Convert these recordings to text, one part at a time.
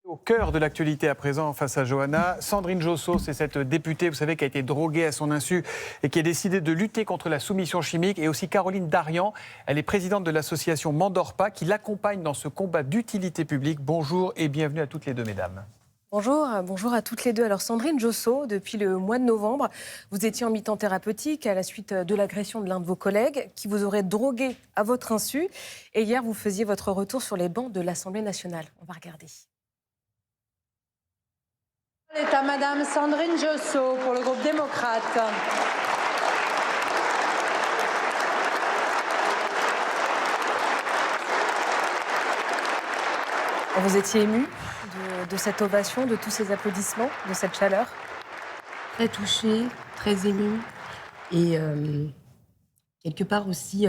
Au cœur de l'actualité à présent, face à Johanna, Sandrine Josso, c'est cette députée, vous savez, qui a été droguée à son insu et qui a décidé de lutter contre la soumission chimique. Et aussi Caroline Darian, elle est présidente de l'association M'endors pas, qui l'accompagne dans ce combat d'utilité publique. Bonjour et bienvenue à toutes les deux, mesdames. Bonjour à toutes les deux. Alors Sandrine Josso, depuis le mois de novembre, vous étiez en mi-temps thérapeutique à la suite de l'agression de l'un de vos collègues qui vous aurait drogué à votre insu. Et hier, vous faisiez votre retour sur les bancs de l'Assemblée nationale. On va regarder. C'est à Madame Sandrine Josso pour le groupe démocrate. Vous étiez émue de cette ovation, de tous ces applaudissements, de cette chaleur? Très touchée, très émue et quelque part aussi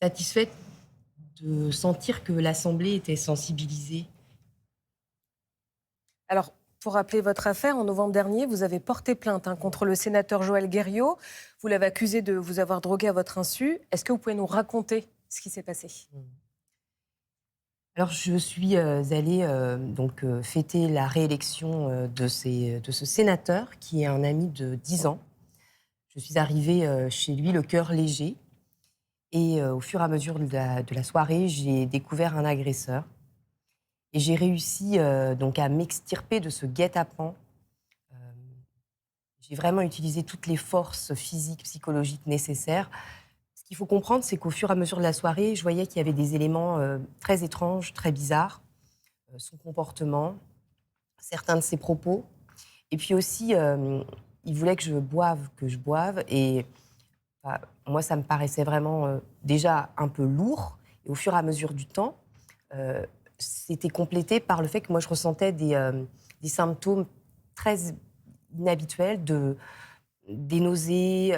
satisfaite de sentir que l'Assemblée était sensibilisée. Alors, pour rappeler votre affaire, en novembre dernier, vous avez porté plainte contre le sénateur Joël Guerriau. Vous l'avez accusé de vous avoir drogué à votre insu. Est-ce que vous pouvez nous raconter ce qui s'est passé? Alors, je suis allée fêter la réélection de ce sénateur, qui est un ami de 10 ans. Je suis arrivée chez lui, le cœur léger. Et au fur et à mesure de la soirée, j'ai découvert un agresseur. Et j'ai réussi à m'extirper de ce guet-apens. J'ai vraiment utilisé toutes les forces physiques, psychologiques nécessaires. Ce qu'il faut comprendre, c'est qu'au fur et à mesure de la soirée, je voyais qu'il y avait des éléments très étranges, très bizarres. Son comportement, certains de ses propos. Et puis aussi, il voulait que je boive. Et moi, ça me paraissait vraiment déjà un peu lourd. Et au fur et à mesure du temps, c'était complété par le fait que moi, je ressentais des symptômes très inhabituels, des nausées,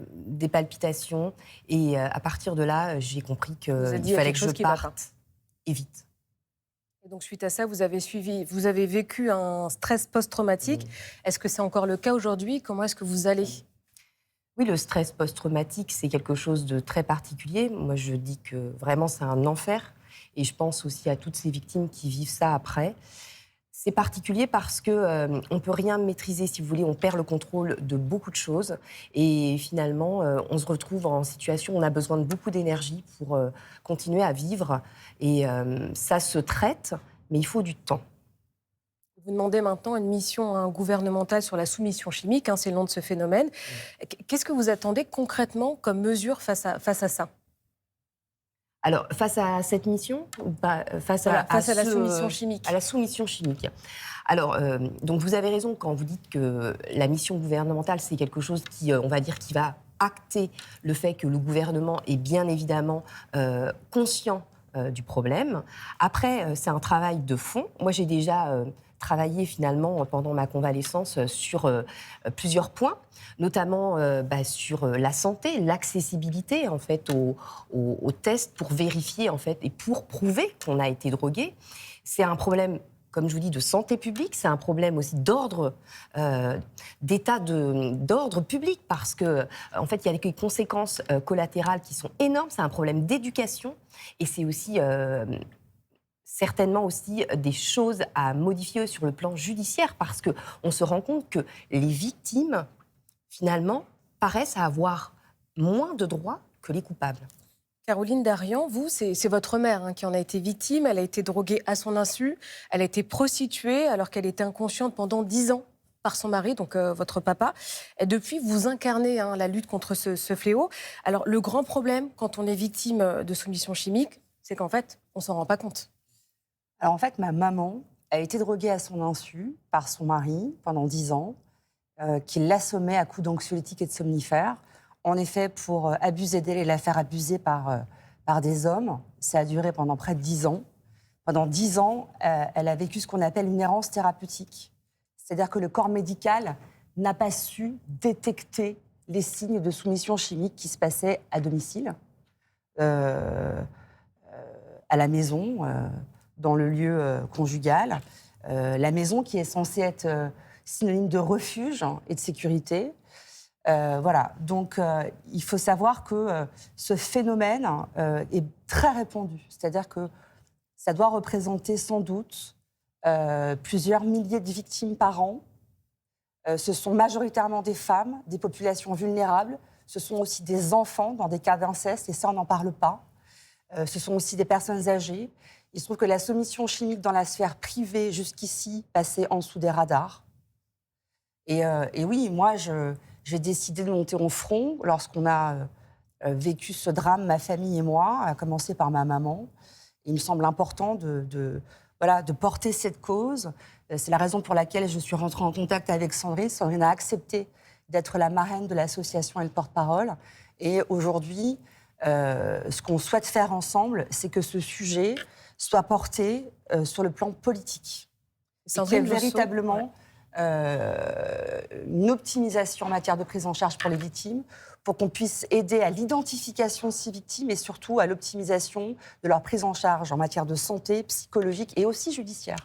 des palpitations. Et à partir de là, j'ai compris qu'il fallait que je parte et vite. Et donc, suite à ça, vous avez vécu un stress post-traumatique. Est-ce que c'est encore le cas aujourd'hui? Comment est-ce que vous allez? Oui, le stress post-traumatique, c'est quelque chose de très particulier. Moi, je dis que vraiment, c'est un enfer. Et je pense aussi à toutes ces victimes qui vivent ça après. C'est particulier parce qu'on ne peut rien maîtriser, si vous voulez. On perd le contrôle de beaucoup de choses. Et finalement, on se retrouve en situation où on a besoin de beaucoup d'énergie pour continuer à vivre. Et ça se traite, mais il faut du temps. Vous demandez maintenant une mission gouvernementale sur la soumission chimique, c'est le nom de ce phénomène. Qu'est-ce que vous attendez concrètement comme mesure face à ça? Alors, face à cette mission ou pas, face à la soumission chimique. À la soumission chimique. Alors, donc vous avez raison quand vous dites que la mission gouvernementale, c'est quelque chose qui, on va dire, qui va acter le fait que le gouvernement est bien évidemment conscient du problème. Après, c'est un travail de fond. Moi, j'ai déjà travaillé finalement pendant ma convalescence sur plusieurs points, notamment sur la santé, l'accessibilité en fait aux tests pour vérifier en fait et pour prouver qu'on a été drogué. C'est un problème, comme je vous dis, de santé publique, c'est un problème aussi d'ordre, d'ordre public, parce que en fait, il y a des conséquences collatérales qui sont énormes. C'est un problème d'éducation et c'est aussi certainement aussi des choses à modifier sur le plan judiciaire, parce qu'on se rend compte que les victimes, finalement, paraissent avoir moins de droits que les coupables. Caroline Darian, vous, c'est votre mère qui en a été victime. Elle a été droguée à son insu. Elle a été prostituée alors qu'elle était inconsciente pendant 10 ans par son mari, donc votre papa. Et depuis, vous incarnez la lutte contre ce fléau. Alors, le grand problème quand on est victime de soumission chimique, c'est qu'en fait, on ne s'en rend pas compte. Alors en fait, ma maman a été droguée à son insu par son mari pendant 10 ans, qui l'assommait à coups d'anxiolytiques et de somnifères. En effet, pour abuser d'elle et la faire abuser par des hommes. Ça a duré pendant près de 10 ans. Pendant 10 ans, elle a vécu ce qu'on appelle une errance thérapeutique. C'est-à-dire que le corps médical n'a pas su détecter les signes de soumission chimique qui se passaient à domicile, à la maison, dans le lieu conjugal. La maison qui est censée être synonyme de refuge et de sécurité. Voilà, donc il faut savoir que ce phénomène est très répandu. C'est-à-dire que Ça doit représenter sans doute plusieurs milliers de victimes par an. Ce sont majoritairement des femmes, des populations vulnérables. Ce sont aussi des enfants dans des cas d'inceste, et ça, on n'en parle pas. Ce sont aussi des personnes âgées. Il se trouve que la soumission chimique dans la sphère privée, jusqu'ici, passait en dessous des radars. Et oui, moi, j'ai décidé de monter au front lorsqu'on a vécu ce drame, ma famille et moi, à commencer par ma maman. Il me semble important de porter cette cause. C'est la raison pour laquelle je suis rentrée en contact avec Sandrine. Sandrine a accepté d'être la marraine de l'association et le porte-parole. Et aujourd'hui, ce qu'on souhaite faire ensemble, c'est que ce sujet soit porté sur le plan politique. Sandrine Josso, véritablement une optimisation en matière de prise en charge pour les victimes, pour qu'on puisse aider à l'identification de ces victimes et surtout à l'optimisation de leur prise en charge en matière de santé, psychologique et aussi judiciaire.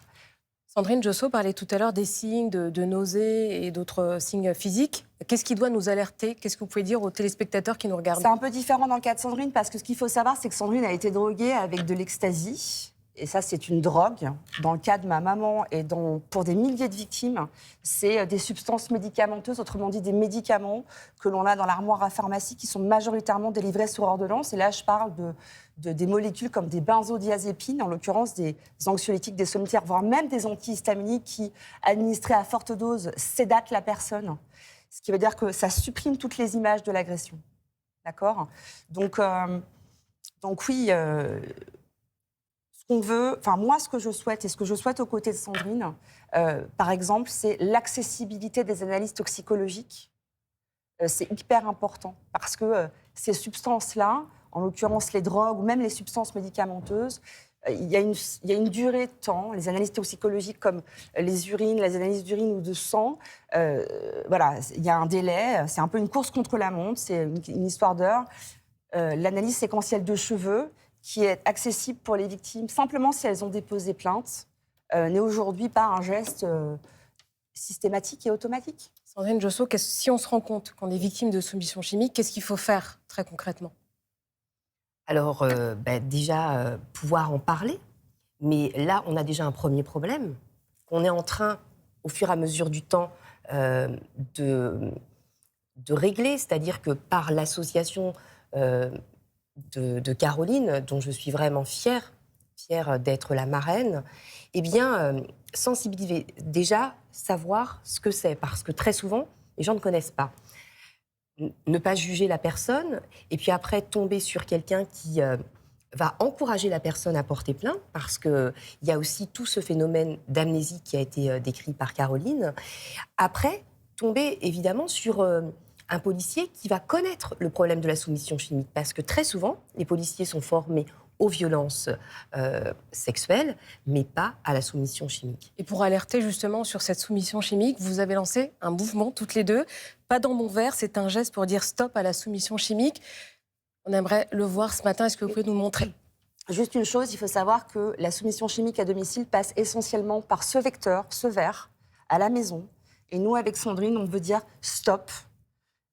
Sandrine Josso parlait tout à l'heure des signes de nausées et d'autres signes physiques. Qu'est-ce qui doit nous alerter? Qu'est-ce que vous pouvez dire aux téléspectateurs qui nous regardent? C'est un peu différent dans le cas de Sandrine, parce que ce qu'il faut savoir, c'est que Sandrine a été droguée avec de l'ecstasy. Et ça, c'est une drogue. Dans le cas de ma maman et pour des milliers de victimes, c'est des substances médicamenteuses, autrement dit des médicaments que l'on a dans l'armoire à pharmacie qui sont majoritairement délivrés sur ordonnance. Et là, je parle des molécules comme des benzodiazépines, en l'occurrence des anxiolytiques, des somnifères, voire même des antihistaminiques qui, administrés à forte dose, sédatent la personne. Ce qui veut dire que ça supprime toutes les images de l'agression. D'accord ? Donc oui... moi, ce que je souhaite, et ce que je souhaite aux côtés de Sandrine, par exemple, c'est l'accessibilité des analyses toxicologiques. C'est hyper important parce que ces substances-là, en l'occurrence les drogues ou même les substances médicamenteuses, il y a une durée de temps. Les analyses toxicologiques comme les urines, les analyses d'urine ou de sang, il y a un délai. C'est un peu une course contre la montre, c'est une histoire d'heure. L'analyse séquentielle de cheveux, qui est accessible pour les victimes simplement si elles ont déposé plainte, n'est aujourd'hui pas un geste systématique et automatique. Sandrine Josso, si on se rend compte qu'on est victime de soumission chimique, qu'est-ce qu'il faut faire très concrètement? Alors, déjà, pouvoir en parler. Mais là, on a déjà un premier problème. On est en train, au fur et à mesure du temps, de régler. C'est-à-dire que par l'association... De Caroline, dont je suis vraiment fière d'être la marraine, eh bien, sensibiliser, déjà, savoir ce que c'est, parce que très souvent, les gens ne connaissent pas. Ne pas juger la personne, et puis après, tomber sur quelqu'un qui va encourager la personne à porter plainte, parce qu'il y a aussi tout ce phénomène d'amnésie qui a été décrit par Caroline. Après, tomber, évidemment, sur... un policier qui va connaître le problème de la soumission chimique. Parce que très souvent, les policiers sont formés aux violences sexuelles, mais pas à la soumission chimique. Et pour alerter justement sur cette soumission chimique, vous avez lancé un mouvement toutes les deux. Pas dans mon verre, c'est un geste pour dire stop à la soumission chimique. On aimerait le voir ce matin. Est-ce que vous pouvez nous montrer? Juste une chose, il faut savoir que la soumission chimique à domicile passe essentiellement par ce vecteur, ce verre, à la maison. Et nous, avec Sandrine, on veut dire stop.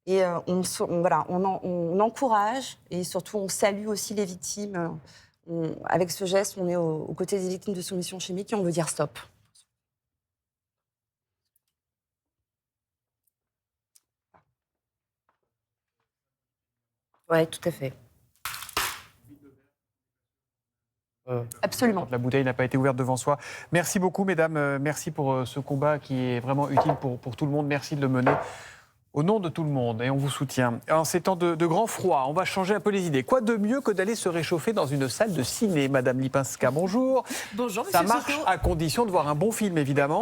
Et on encourage et surtout on salue aussi les victimes. Avec ce geste, on est aux côtés des victimes de soumission chimique et on veut dire stop. Oui, tout à fait. Absolument. La bouteille n'a pas été ouverte devant soi. Merci beaucoup, mesdames. Merci pour ce combat qui est vraiment utile pour tout le monde. Merci de le mener au nom de tout le monde, et on vous soutient. En ces temps de grand froid, on va changer un peu les idées. Quoi de mieux que d'aller se réchauffer dans une salle de ciné, Madame Lipinska? Bonjour. Bonjour, Ça Monsieur marche Soso. à condition de voir un bon film, évidemment.